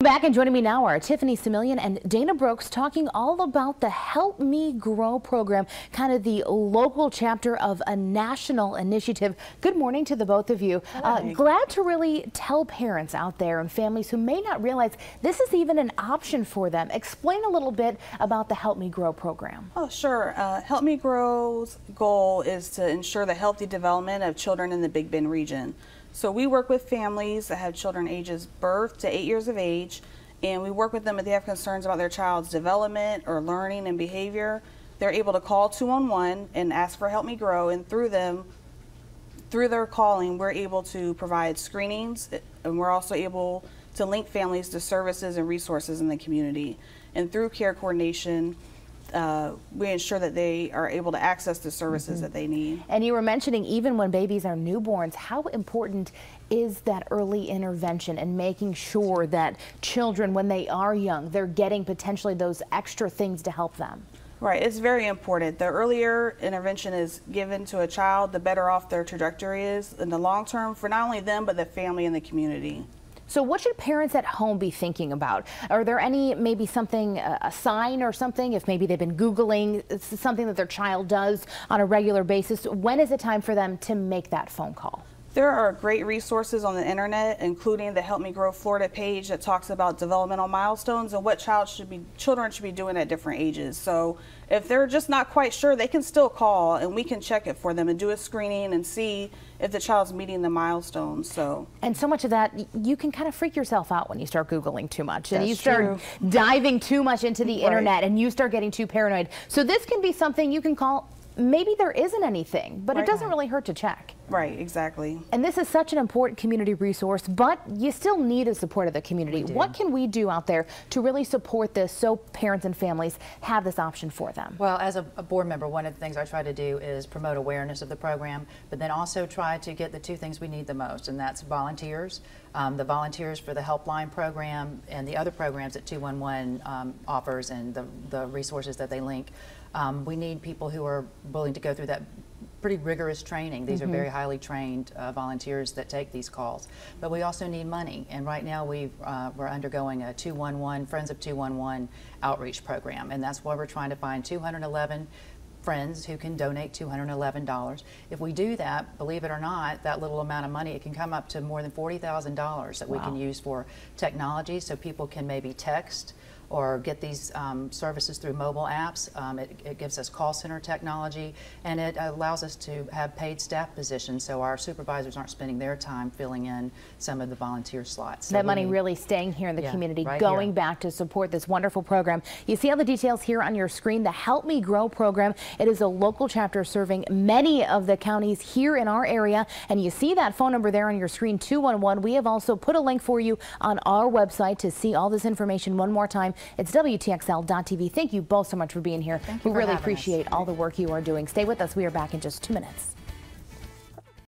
back, and joining me now are Tiffany Simillian and Dana Brooks talking all about the Help Me Grow program, kind of the local chapter of a national initiative. Good morning to the both of you. Glad to really tell parents out there and families who may not realize this is even an option for them. Explain a little bit about the Help Me Grow program. Oh, sure. Help Me Grow's goal is to ensure the healthy development of children in the Big Bend region. So we work with families that have children ages birth to 8 years of age, and we work with them if they have concerns about their child's development or learning and behavior. They're able to call 211 and ask for Help Me Grow, and through their calling, we're able to provide screenings, and we're also able to link families to services and resources in the community. And through care coordination, we ensure that they are able to access the services that they need. And you were mentioning even when babies are newborns, how important is that early intervention and making sure that children, when they are young, they're getting potentially those extra things to help them? Right, it's very important. The earlier intervention is given to a child, the better off their trajectory is in the long term for not only them, but the family and the community. So what should parents at home be thinking about? Are there any, maybe something, a sign or something, if maybe they've been Googling something that their child does on a regular basis? When is it time for them to make that phone call? There are great resources on the internet, including the Help Me Grow Florida page that talks about developmental milestones and what children should be doing at different ages. So if they're just not quite sure, they can still call and we can check it for them and do a screening and see if the child's meeting the milestones. And so much of that, you can kind of freak yourself out when you start Googling too much and That's you start diving too much into the internet and you start getting too paranoid. So this can be something you can call. Maybe there isn't anything, but it doesn't really hurt to check. Right, exactly. And this is such an important community resource, but you still need the support of the community. What can we do out there to really support this so parents and families have this option for them? Well, as a board member, one of the things I try to do is promote awareness of the program, but then also try to get the two things we need the most, and that's volunteers. The volunteers for the Helpline program and the other programs that 211 offers and the resources that they link. We need people who are willing to go through that pretty rigorous training. These are very highly trained volunteers that take these calls. But we also need money, and right now we're undergoing a 211, Friends of 211 outreach program, and that's why we're trying to find 211 friends who can donate $211. If we do that, believe it or not, that little amount of money, it can come up to more than $40,000 that we can use for technology, so people can maybe text or get these services through mobile apps. It gives us call center technology, and it allows us to have paid staff positions so our supervisors aren't spending their time filling in some of the volunteer slots. So that money really staying here in the community, going back to support this wonderful program. You see all the details here on your screen. The Help Me Grow program. It is a local chapter serving many of the counties here in our area, and you see that phone number there on your screen, 211. We have also put a link for you on our website to see all this information one more time. It's WTXL.TV. Thank you both so much for being here. We really appreciate all the work you are doing. Stay with us. We are back in just 2 minutes.